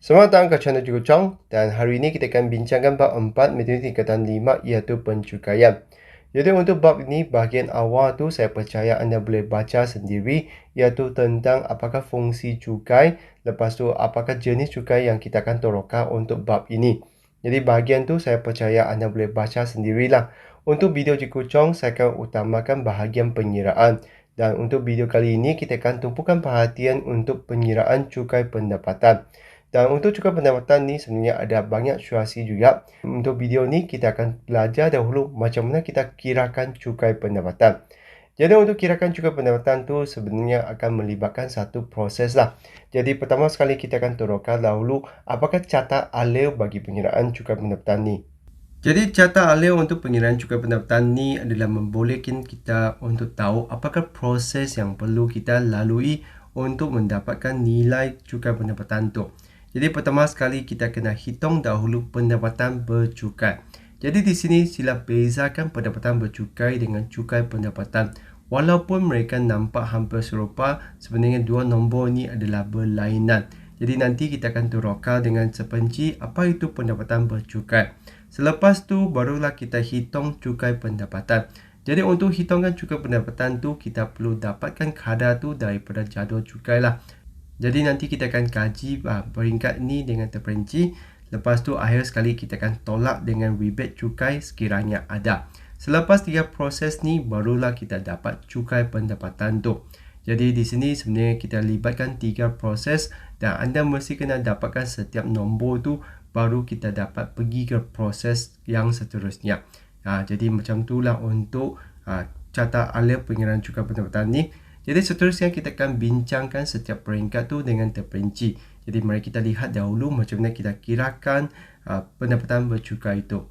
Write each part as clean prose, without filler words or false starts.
Selamat datang ke channel Cikgu Chong dan hari ini kita akan bincangkan bab 4 matematik tingkatan 5 iaitu pencukaian. Jadi untuk bab ini bahagian awal tu saya percaya anda boleh baca sendiri iaitu tentang apakah fungsi cukai, lepas tu apakah jenis cukai yang kita akan torokan untuk bab ini. Jadi bahagian tu saya percaya anda boleh baca sendirilah. Untuk video Cikgu Chong saya akan utamakan bahagian pengiraan. Dan untuk video kali ini kita akan tumpukan perhatian untuk pengiraan cukai pendapatan. Dan untuk cukai pendapatan ni sebenarnya ada banyak situasi juga. Untuk video ni kita akan belajar dahulu macam mana kita kirakan cukai pendapatan. Jadi untuk kirakan cukai pendapatan tu sebenarnya akan melibatkan satu proses lah. Jadi pertama sekali kita akan turunkan dahulu apakah carta alih bagi pengiraan cukai pendapatan ni. Jadi carta alih untuk pengiraan cukai pendapatan ni adalah membolehkan kita untuk tahu apakah proses yang perlu kita lalui untuk mendapatkan nilai cukai pendapatan tu. Jadi pertama sekali kita kena hitung dahulu pendapatan bercukai. Jadi di sini sila bezakan pendapatan bercukai dengan cukai pendapatan. Walaupun mereka nampak hampir serupa, sebenarnya dua nombor ni adalah berlainan. Jadi nanti kita akan turunkan dengan seperinci apa itu pendapatan bercukai. Selepas tu barulah kita hitung cukai pendapatan. Jadi untuk hitungkan cukai pendapatan tu kita perlu dapatkan kadar tu daripada jadual cukai lah. Jadi nanti kita akan kaji peringkat ni dengan terperinci. Lepas tu akhir sekali kita akan tolak dengan rebate cukai sekiranya ada. Selepas 3 proses ni barulah kita dapat cukai pendapatan tu. Jadi di sini sebenarnya kita libatkan 3 proses dan anda mesti kena dapatkan setiap nombor tu baru kita dapat pergi ke proses yang seterusnya. Jadi macam itulah untuk carta alih pengiraan cukai pendapatan ni. Jadi seterusnya kita akan bincangkan setiap peringkat tu dengan terperinci. Jadi mari kita lihat dahulu macam mana kita kirakan pendapatan bercukai itu.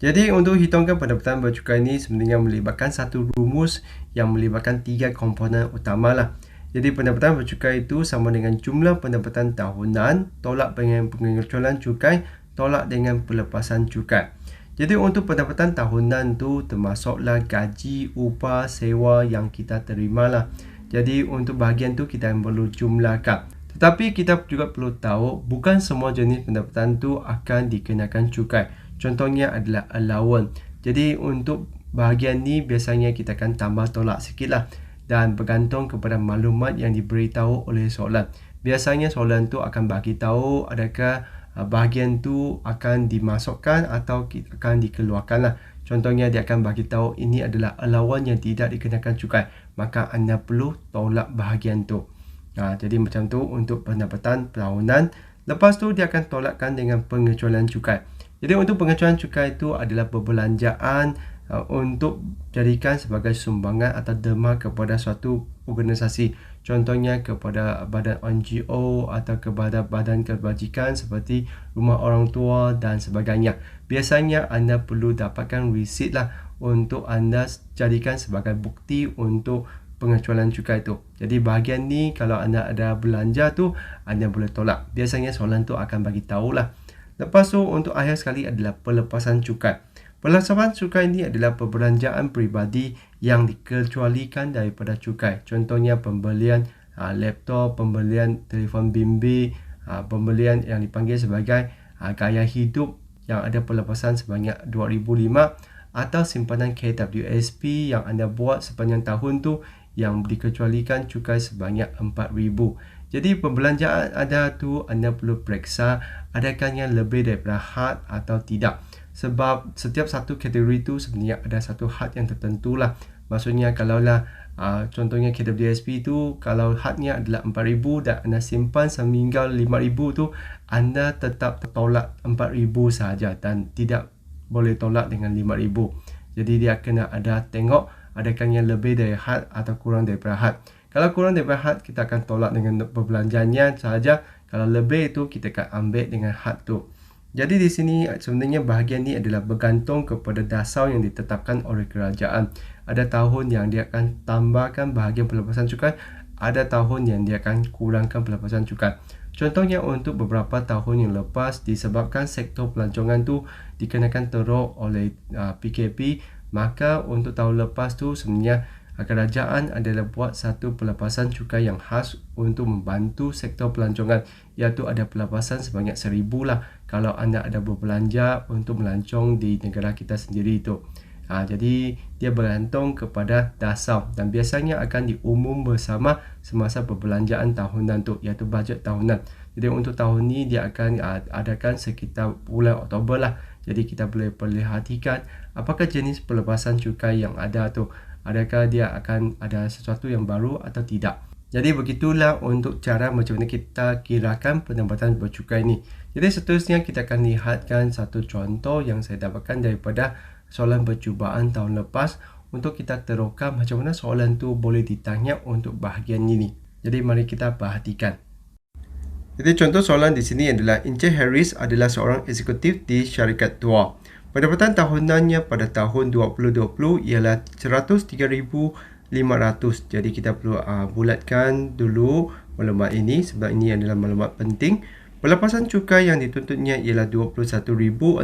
Jadi untuk hitungkan pendapatan bercukai ini sebenarnya melibatkan satu rumus yang melibatkan 3 komponen utama lah. Jadi pendapatan bercukai itu sama dengan jumlah pendapatan tahunan tolak dengan pengecualian cukai tolak dengan pelepasan cukai. Jadi untuk pendapatan tahunan tu termasuklah gaji, upah, sewa yang kita terima lah. Jadi untuk bahagian tu kita perlu jumlahkan. Tetapi kita juga perlu tahu bukan semua jenis pendapatan tu akan dikenakan cukai. Contohnya adalah allowance. Jadi untuk bahagian ni biasanya kita akan tambah tolak sikit lah. Dan bergantung kepada maklumat yang diberitahu oleh soalan. Biasanya soalan tu akan bagi tahu adakah bahagian tu akan dimasukkan atau akan dikeluarkan lah. Contohnya dia akan bagi tahu ini adalah allowance yang tidak dikenakan cukai. Maka anda perlu tolak bahagian tu. Jadi macam tu untuk pendapatan tahunan. Lepas tu dia akan tolakkan dengan pengecualian cukai. Jadi untuk pengecualian cukai itu adalah perbelanjaan untuk jadikan sebagai sumbangan atau derma kepada suatu organisasi. Contohnya kepada badan NGO atau kepada badan kebajikan seperti rumah orang tua dan sebagainya. Biasanya anda perlu dapatkan resit lah untuk anda jadikan sebagai bukti untuk pengecualian cukai itu. Jadi bahagian ni kalau anda ada belanja tu anda boleh tolak. Biasanya soalan tu akan bagi tahulah. Lepas tu untuk akhir sekali adalah pelepasan cukai. Pelepasan cukai ini adalah perbelanjaan peribadi yang dikecualikan daripada cukai. Contohnya pembelian laptop, pembelian telefon bimbit, pembelian yang dipanggil sebagai gaya hidup yang ada pelepasan sebanyak 2005 atau simpanan KWSP yang anda buat sepanjang tahun tu yang dikecualikan cukai sebanyak 4,000. Jadi perbelanjaan ada tu anda perlu periksa adakahnya lebih daripada had atau tidak. Sebab setiap satu kategori tu sebenarnya ada satu had yang tertentu lah. Maksudnya kalaulah contohnya KWSP tu kalau hadnya adalah 4,000 dan anda simpan sehingga 5,000 tu anda tetap tolak 4,000 sahaja dan tidak boleh tolak dengan 5,000. Jadi dia kena ada tengok adakahnya lebih dari had atau kurang daripada had. Kalau kurang daripada had kita akan tolak dengan perbelanjaannya sahaja. Kalau lebih itu kita akan ambil dengan had tu. Jadi di sini sebenarnya bahagian ni adalah bergantung kepada dasar yang ditetapkan oleh kerajaan. Ada tahun yang dia akan tambahkan bahagian pelepasan cukai, ada tahun yang dia akan kurangkan pelepasan cukai. Contohnya untuk beberapa tahun yang lepas disebabkan sektor pelancongan tu dikenakan teruk oleh PKP, maka untuk tahun lepas tu sebenarnya kerajaan adalah buat satu pelepasan cukai yang khas untuk membantu sektor pelancongan, iaitu ada pelepasan sebanyak 1,000 lah kalau anda ada berbelanja untuk melancong di negara kita sendiri itu. Jadi dia bergantung kepada dasar dan biasanya akan diumum bersama semasa perbelanjaan tahunan tu, iaitu bajet tahunan. Jadi untuk tahun ni dia akan adakan sekitar bulan Oktober lah. Jadi kita boleh perhatikan apakah jenis pelepasan cukai yang ada tu. Adakah dia akan ada sesuatu yang baru atau tidak. Jadi begitulah untuk cara macam mana kita kirakan pendapatan bercukai ni. Jadi seterusnya kita akan lihatkan satu contoh yang saya dapatkan daripada soalan percubaan tahun lepas untuk kita teroka macam mana soalan tu boleh ditanya untuk bahagian ini. Jadi mari kita perhatikan. Jadi contoh soalan di sini adalah Encik Harris adalah seorang eksekutif di syarikat tua. Pendapatan tahunannya pada tahun 2020 ialah 103,500. Jadi kita perlu bulatkan dulu maklumat ini sebab ini adalah maklumat penting. Pelepasan cukai yang dituntutnya ialah 21,620.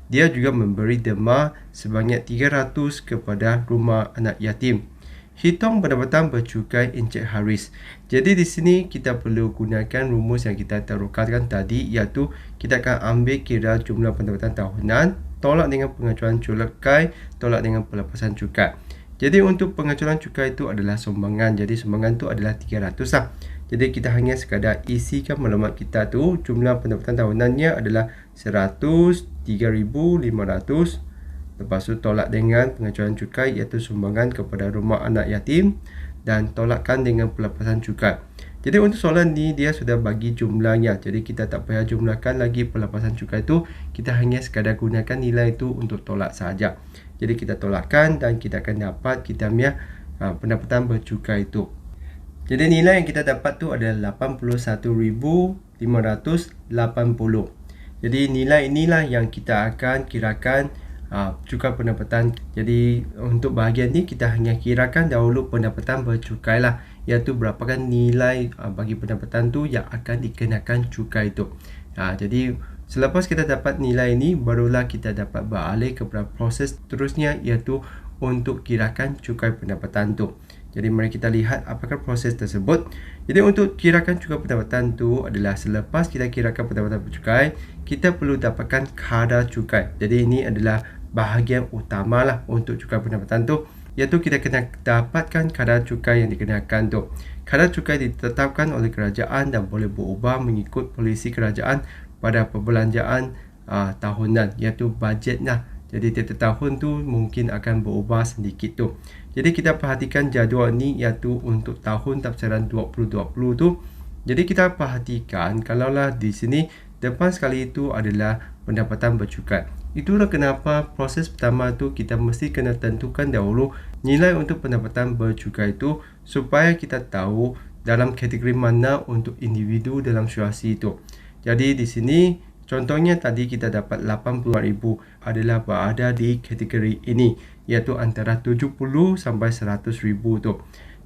Dia juga memberi derma sebanyak 300 kepada rumah anak yatim. Hitung pendapatan bercukai Encik Harris. Jadi di sini kita perlu gunakan rumus yang kita terokakan tadi, iaitu kita akan ambil kira jumlah pendapatan tahunan, tolak dengan pengacuran cukai, tolak dengan pelepasan cukai. Jadi untuk pengacuran cukai itu adalah sumbangan. Jadi sumbangan itu adalah 300 lah. Jadi kita hanya sekadar isikan maklumat kita tu, jumlah pendapatan tahunannya adalah 103,500. Lepas tu tolak dengan pengacuran cukai iaitu sumbangan kepada rumah anak yatim dan tolakkan dengan pelepasan cukai. Jadi untuk soalan ni dia sudah bagi jumlahnya. Jadi kita tak payah jumlahkan lagi pelepasan cukai tu. Kita hanya sekadar gunakan nilai itu untuk tolak saja. Jadi kita tolakkan dan kita akan dapat kita punya pendapatan bercukai itu. Jadi nilai yang kita dapat tu adalah 81,580. Jadi nilai inilah yang kita akan kirakan cukai pendapatan. Jadi untuk bahagian ni kita hanya kirakan dahulu pendapatan bercukai lah, iaitu berapakah nilai bagi pendapatan tu yang akan dikenakan cukai itu. Jadi selepas kita dapat nilai ini, barulah kita dapat beralih kepada proses terusnya, iaitu untuk kirakan cukai pendapatan tu. Jadi mari kita lihat apakah proses tersebut. Jadi untuk kirakan cukai pendapatan tu adalah selepas kita kirakan pendapatan bercukai, kita perlu dapatkan kadar cukai. Jadi ini adalah bahagian utama lah untuk cukai pendapatan tu, iaitu kita kena dapatkan kadar cukai yang dikenakan tu. Kadar cukai ditetapkan oleh kerajaan dan boleh berubah mengikut polisi kerajaan pada perbelanjaan tahunan, iaitu bajet lah. Jadi tiap tahun tu mungkin akan berubah sedikit tu. Jadi kita perhatikan jadual ni, iaitu untuk tahun tafsiran 2020 tu. Jadi kita perhatikan kalaulah di sini depan sekali itu adalah pendapatan bercukai. Itulah kenapa proses pertama tu kita mesti kena tentukan dahulu nilai untuk pendapatan bercukai itu, supaya kita tahu dalam kategori mana untuk individu dalam situasi itu. Jadi di sini contohnya tadi kita dapat 80,000 adalah berada di kategori ini, iaitu antara 70 sampai 100,000 tu.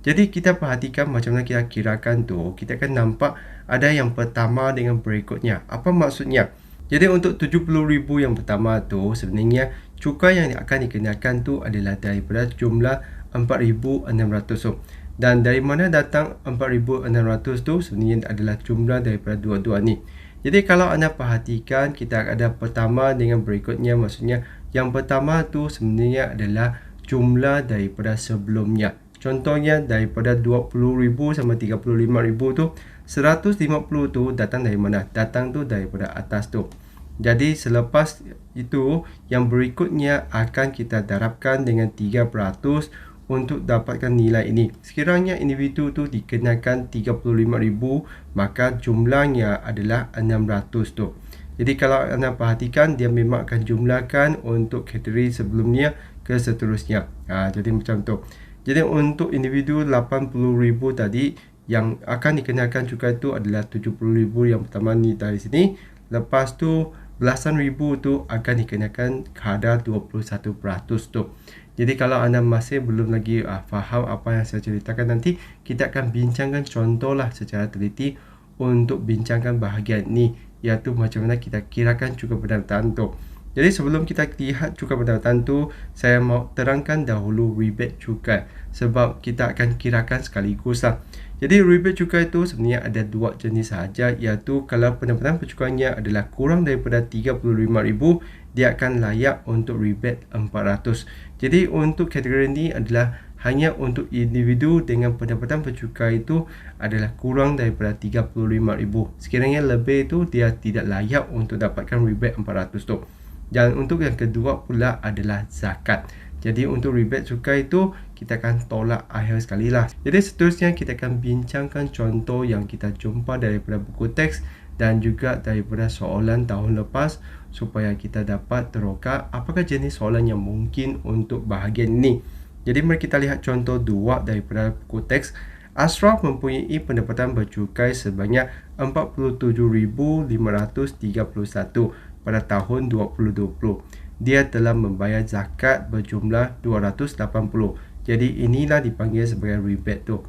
Jadi kita perhatikan macam mana kita kirakan tu, kita akan nampak ada yang pertama dengan berikutnya. Apa maksudnya? Jadi untuk 70,000 yang pertama tu sebenarnya cukai yang akan dikenakan tu adalah daripada jumlah 4,600 tu. Dan dari mana datang 4,600 tu sebenarnya adalah jumlah daripada dua-dua ni. Jadi kalau anda perhatikan kita ada pertama dengan berikutnya, maksudnya yang pertama tu sebenarnya adalah jumlah daripada sebelumnya. Contohnya daripada 20,000 sampai 35,000 tu, 150 tu datang dari mana? Datang tu daripada atas tu. Jadi selepas itu yang berikutnya akan kita darabkan dengan 3% untuk dapatkan nilai ini. Sekiranya individu tu dikenakan 35,000, maka jumlahnya adalah 600 tu. Jadi kalau anda perhatikan dia memang akan jumlahkan untuk kategori sebelumnya ke seterusnya. Jadi macam tu. Jadi untuk individu 80,000 tadi yang akan dikenakan cukai itu adalah 70,000 yang pertama ni dari sini. Lepas tu belasan ribu tu akan dikenakan kadar 21% tu. Jadi kalau anda masih belum lagi faham apa yang saya ceritakan, nanti kita akan bincangkan contoh lah secara teliti untuk bincangkan bahagian ni, iaitu macam mana kita kirakan cukai pendapatan tu. Jadi sebelum kita lihat cukai pendapatan tu, saya mau terangkan dahulu rebate cukai sebab kita akan kirakan sekaligus lah. Jadi rebate cukai itu sebenarnya ada dua jenis sahaja, iaitu kalau pendapatan percukaiannya adalah kurang daripada 35,000, dia akan layak untuk rebate 400. Jadi untuk kategori ini adalah hanya untuk individu dengan pendapatan percukai itu adalah kurang daripada 35,000. Sekiranya lebih itu dia tidak layak untuk dapatkan rebate 400 tu. Dan untuk yang kedua pula adalah zakat. Jadi untuk rebate cukai itu kita akan tolak akhir sekali lah. Jadi seterusnya kita akan bincangkan contoh yang kita jumpa daripada buku teks dan juga daripada soalan tahun lepas supaya kita dapat teroka apakah jenis soalan yang mungkin untuk bahagian ini. Jadi mari kita lihat contoh 2 daripada buku teks. Ashraf mempunyai pendapatan bercukai sebanyak 47,531 pada tahun 2020. Dia telah membayar zakat berjumlah 280. Jadi inilah dipanggil sebagai rebate tu.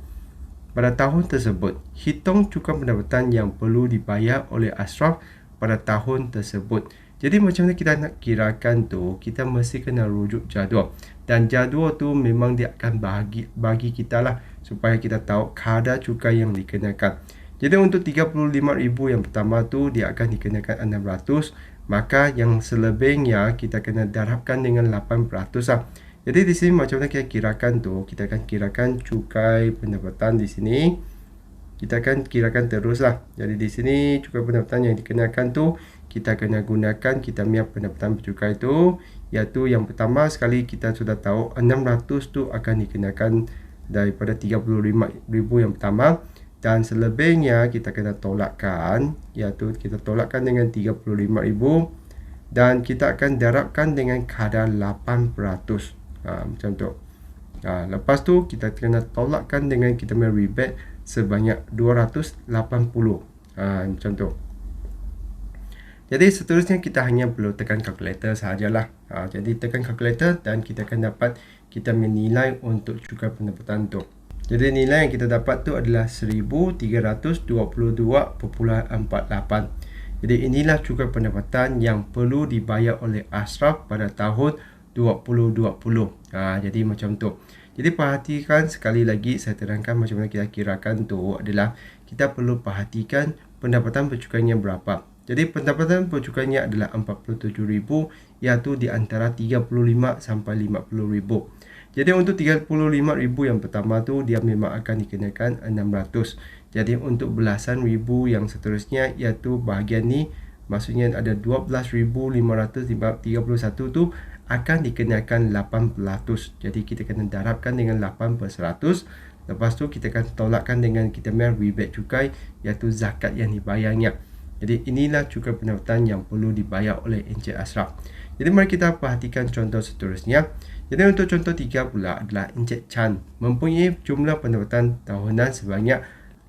Pada tahun tersebut, hitung cukai pendapatan yang perlu dibayar oleh Ashraf pada tahun tersebut. Jadi macam mana kita nak kirakan tu, kita mesti kena rujuk jadual. Dan jadual tu memang dia akan bagi kita lah supaya kita tahu kadar cukai yang dikenakan. Jadi untuk 35,000 yang pertama tu dia akan dikenakan 600, maka yang selebihnya kita kena darabkan dengan 8% lah. Jadi di sini macam mana kita kirakan tu, kita akan kirakan cukai pendapatan di sini. Kita akan kirakan terus lah. Jadi di sini cukai pendapatan yang dikenakan tu kita kena gunakan kita punya pendapatan bercukai tu, iaitu yang pertama sekali kita sudah tahu 600 tu akan dikenakan daripada 35,000 yang pertama, dan selebihnya kita kena tolakkan, iaitu kita tolakkan dengan 35,000 dan kita akan darabkan dengan kadar 8%. Macam tu. Lepas tu kita kena tolakkan dengan kita punya rebate sebanyak 280. Macam tu. Jadi seterusnya kita hanya perlu tekan kalkulator sahajalah. Jadi tekan kalkulator dan kita akan dapat kita punya nilai untuk cukai pendapatan tu. Jadi nilai yang kita dapat tu adalah 1,322.48. Jadi inilah cukai pendapatan yang perlu dibayar oleh Ashraf pada tahun 2020. Jadi macam tu. Jadi perhatikan sekali lagi, saya terangkan macam mana kita kirakan tu adalah kita perlu perhatikan pendapatan percukaiannya berapa. Jadi pendapatan percukaiannya adalah 47,000, iaitu di antara 35 sampai 50,000. Jadi untuk 35,000 yang pertama tu dia memang akan dikenakan 600. Jadi untuk belasan ribu yang seterusnya, iaitu bahagian ni, maksudnya ada 12,531 tu akan dikenakan 8%. Jadi kita kena darabkan dengan 8%. Lepas tu kita akan tolakkan dengan kita punya rebate cukai, iaitu zakat yang dibayarnya. Jadi inilah cukai pendapatan yang perlu dibayar oleh Encik Ashraf. Jadi mari kita perhatikan contoh seterusnya. Jadi untuk contoh 3 pula adalah Encik Chan mempunyai jumlah pendapatan tahunan sebanyak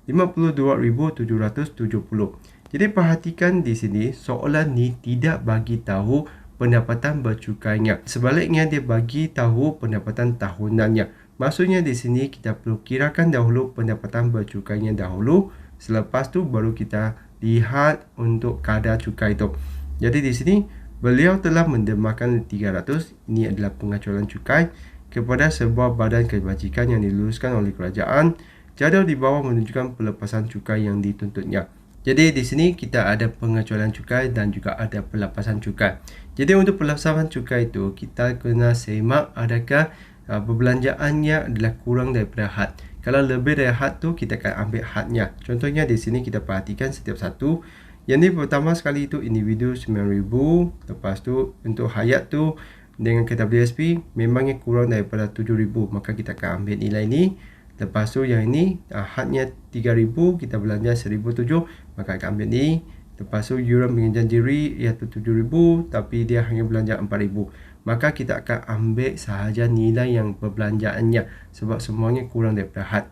52,770. Jadi perhatikan di sini soalan ni tidak bagi tahu pendapatan bercukainya. Sebaliknya dia bagi tahu pendapatan tahunannya. Maksudnya di sini kita perlu kirakan dahulu pendapatan bercukainya dahulu. Selepas tu baru kita lihat untuk kadar cukai itu. Jadi di sini beliau telah mendermakan 300, ini adalah pengacuan cukai, kepada sebuah badan kebajikan yang diluluskan oleh kerajaan. Jadual di bawah menunjukkan pelepasan cukai yang dituntutnya. Jadi di sini kita ada pengacuan cukai dan juga ada pelepasan cukai. Jadi untuk pelepasan cukai itu kita kena semak adakah perbelanjaannya adalah kurang daripada had. Kalau lebih dari had tu kita akan ambil hadnya. Contohnya di sini kita perhatikan setiap satu. Yang ni pertama sekali itu individu 9,000. Lepas tu untuk hayat tu dengan kereta BSP memangnya kurang daripada 7,000, maka kita akan ambil nilai ni. Lepas tu yang ini hadnya 3,000, kita belanja 1,007, maka akan ambil ni. Lepas tu yuran pengenjaan diri iaitu 7,000 tapi dia hanya belanja 4,000. Maka kita akan ambil sahaja nilai yang perbelanjaannya sebab semuanya kurang daripada had.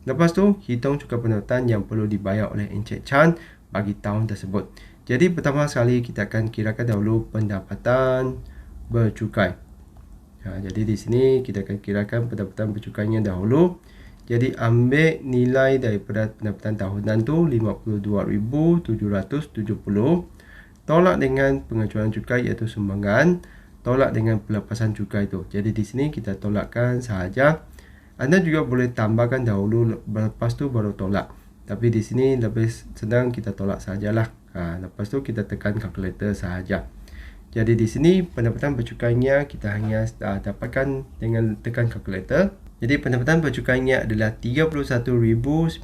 Lepas tu hitung cukai pendapatan yang perlu dibayar oleh Encik Chan bagi tahun tersebut. Jadi pertama sekali kita akan kirakan dahulu pendapatan bercukai. Jadi di sini kita akan kirakan pendapatan bercukainya dahulu. Jadi ambil nilai daripada pendapatan tahunan tu 52,770 tolak dengan pengecualian cukai iaitu sumbangan, tolak dengan pelepasan cukai itu. Jadi di sini kita tolakkan sahaja. Anda juga boleh tambahkan dahulu, lepas tu baru tolak. Tapi di sini lebih senang kita tolak sajalah. Lepas tu kita tekan kalkulator sahaja. Jadi di sini pendapatan bercukainya kita hanya dapatkan dengan tekan kalkulator. Jadi pendapatan bercukainya adalah 31,970.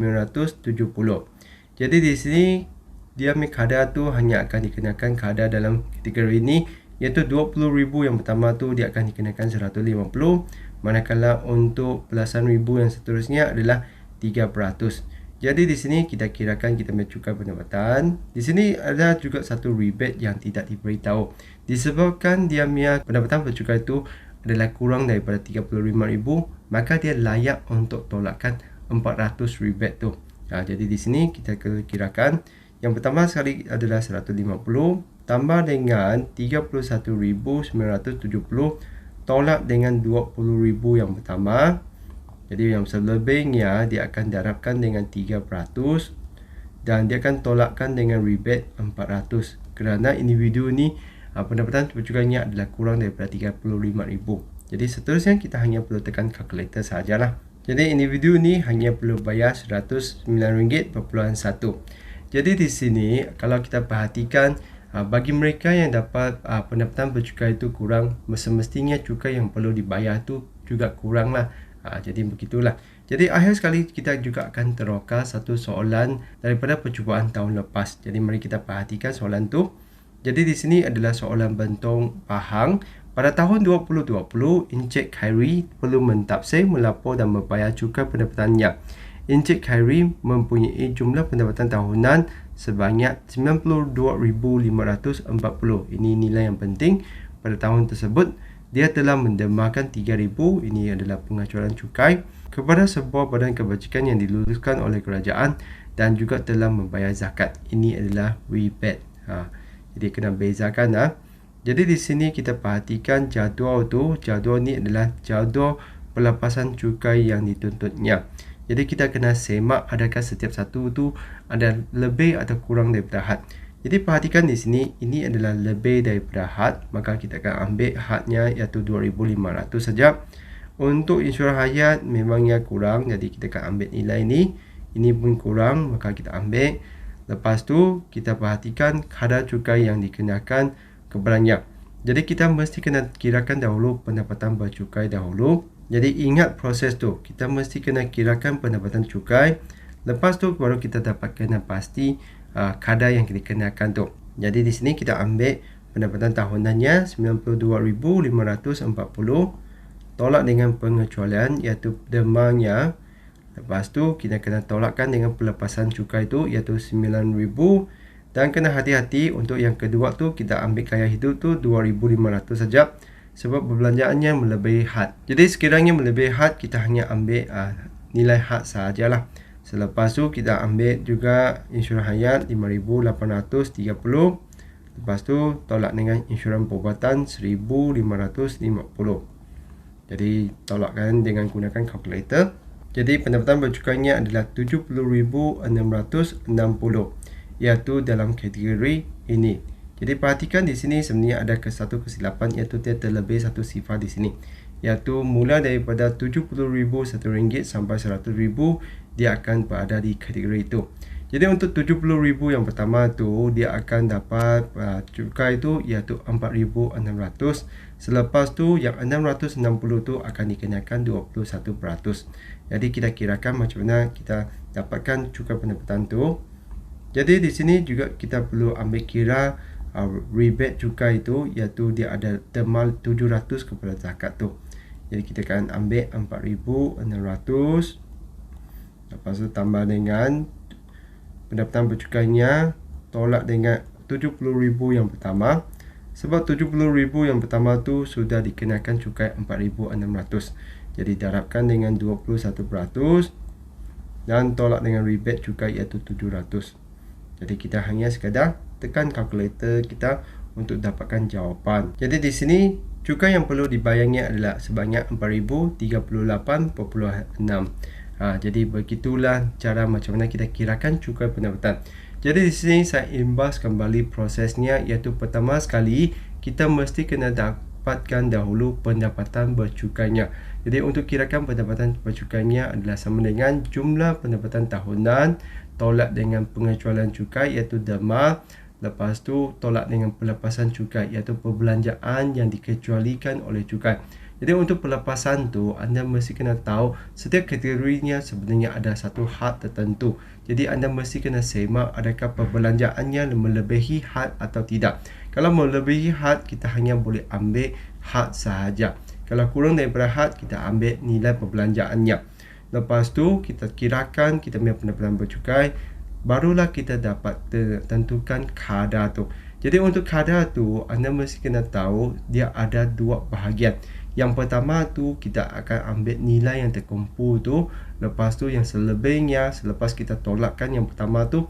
Jadi di sini dia punya kadar tu hanya akan dikenakan kadar dalam kategori ini, iaitu 20,000 yang pertama tu dia akan dikenakan 150, manakala untuk belasan ribu yang seterusnya adalah 3%. Jadi di sini kita kirakan kita punya cukai pendapatan. Di sini ada juga satu rebate yang tidak diberitahu. Disebabkan dia punya pendapatan bercukai itu adalah kurang daripada 35,000, maka dia layak untuk tolakkan 400 rebate tu. Jadi di sini kita kirakan yang pertama sekali adalah 150 tambah dengan 31,970 tolak dengan 20,000 yang pertama. Jadi yang selebihnya dia akan darabkan dengan 3% dan dia akan tolakkan dengan rebate 400 kerana individu ni pendapatan bercukainya adalah kurang daripada 35,000. Jadi seterusnya kita hanya perlu tekan kalkulator sahajalah. Jadi individu ni hanya perlu bayar RM109.1. Jadi di sini kalau kita perhatikan bagi mereka yang dapat pendapatan bercukai itu kurang, semestinya cukai yang perlu dibayar tu juga kurang lah. Jadi begitulah. Jadi akhir sekali kita juga akan teroka satu soalan daripada percubaan tahun lepas. Jadi mari kita perhatikan soalan tu. Jadi di sini adalah soalan bentung Pahang. Pada tahun 2020, Encik Khairi perlu mentafsir, melapor dan membayar cukai pendapatannya. Encik Khairi mempunyai jumlah pendapatan tahunan sebanyak 92,540. Ini nilai yang penting pada tahun tersebut. Dia telah mendermakan 3,000, ini adalah pengecualian cukai, kepada sebuah badan kebajikan yang diluluskan oleh kerajaan dan juga telah membayar zakat. Ini adalah rebate. Jadi kena bezakan. Jadi di sini kita perhatikan jadual tu. Jadual ni adalah jadual pelepasan cukai yang dituntutnya. Jadi kita kena semak adakah setiap satu tu ada lebih atau kurang daripada had. Jadi perhatikan di sini, ini adalah lebih daripada had, maka kita akan ambil hadnya iaitu 2,500 saja. Untuk insurans hayat memangnya kurang, jadi kita akan ambil nilai ini. Ini pun kurang, maka kita ambil. Lepas tu kita perhatikan kadar cukai yang dikenakan kepadanya. Jadi kita mesti kena kirakan dahulu pendapatan bercukai dahulu. Jadi ingat proses tu, kita mesti kena kirakan pendapatan cukai. Lepas tu baru kita dapatkan pasti kadar yang dikenakan tu. Jadi di sini kita ambil pendapatan tahunannya 92,540 tolak dengan pengecualian iaitu dermanya. Lepas tu kita kena tolakkan dengan pelepasan cukai tu iaitu 9,000 dan kena hati-hati untuk yang kedua tu kita ambil gaya hidup tu 2,500 saja sebab perbelanjaannya melebihi had. Jadi sekiranya melebihi had kita hanya ambil nilai had sahajalah. Selepas tu kita ambil juga insurans hayat 5,830. Lepas tu tolak dengan insurans perubatan 1,550. Jadi tolakkan dengan gunakan kalkulator. Jadi pendapatan bercukainya adalah 70,660 iaitu dalam kategori ini. Jadi perhatikan di sini sebenarnya ada satu kesilapan iaitu dia terlebih satu sifar di sini. Iaitu mula daripada 70,000 RM1 sampai 100,000 dia akan berada di kategori itu. Jadi untuk 70,000 yang pertama tu dia akan dapat cukai itu iaitu 4,600. Selepas tu yang 660 tu akan dikenakan 21%. Jadi kita kirakan macam mana kita dapatkan cukai pendapatan tu. Jadi di sini juga kita perlu ambil kira rebate cukai itu iaitu dia ada temal 700 kepada zakat tu. Jadi kita akan ambil 4,600. Lepas tu tambah dengan pendapatan bercukainya tolak dengan 70,000 yang pertama. Sebab 70,000 yang pertama tu sudah dikenakan cukai 4,600. Jadi darabkan dengan 21% dan tolak dengan rebate cukai iaitu 700. Jadi kita hanya sekadar tekan kalkulator kita untuk dapatkan jawapan. Jadi di sini cukai yang perlu dibayarnya adalah sebanyak 4,038.6. Jadi begitulah cara macam mana kita kirakan cukai pendapatan. Jadi di sini saya imbas kembali prosesnya, iaitu pertama sekali kita mesti kena dapatkan dahulu pendapatan bercukainya. Jadi untuk kirakan pendapatan bercukainya adalah sama dengan jumlah pendapatan tahunan tolak dengan pengecualian cukai iaitu derma. Lepas tu tolak dengan pelepasan cukai iaitu perbelanjaan yang dikecualikan oleh cukai. Jadi untuk pelepasan tu anda mesti kena tahu setiap kategorinya sebenarnya ada satu had tertentu. Jadi anda mesti kena semak adakah perbelanjaannya melebihi had atau tidak. Kalau melebihi had kita hanya boleh ambil had sahaja. Kalau kurang daripada had kita ambil nilai perbelanjaannya. Lepas tu kita kirakan kita punya pendapatan bercukai, barulah kita dapat tentukan kadar tu. Jadi untuk kadar tu anda mesti kena tahu dia ada dua bahagian. Yang pertama tu kita akan ambil nilai yang terkumpul tu. Lepas tu yang selebihnya selepas kita tolakkan yang pertama tu,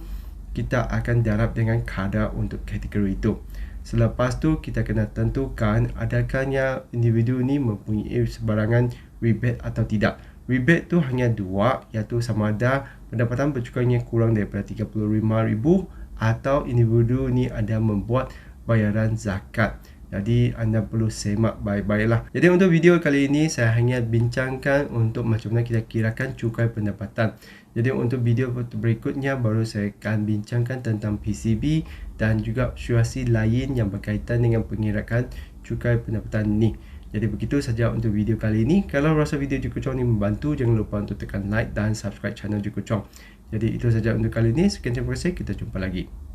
kita akan darab dengan kadar untuk kategori itu. Selepas tu kita kena tentukan adakahnya individu ni mempunyai sebarangan rebate atau tidak. Rebate tu hanya dua, iaitu sama ada pendapatan bercukainya kurang daripada 35,000 atau individu ni ada membuat bayaran zakat. Jadi anda perlu semak baik-baiklah. Jadi untuk video kali ini saya hanya bincangkan untuk macam mana kita kirakan cukai pendapatan. Jadi untuk video berikutnya baru saya akan bincangkan tentang PCB dan juga situasi lain yang berkaitan dengan pengiraan cukai pendapatan ni. Jadi begitu saja untuk video kali ini. Kalau rasa video Jukut Chong ni membantu, jangan lupa untuk tekan like dan subscribe channel Jukut Chong. Jadi itu saja untuk kali ini. Sekian, terima kasih. Kita jumpa lagi.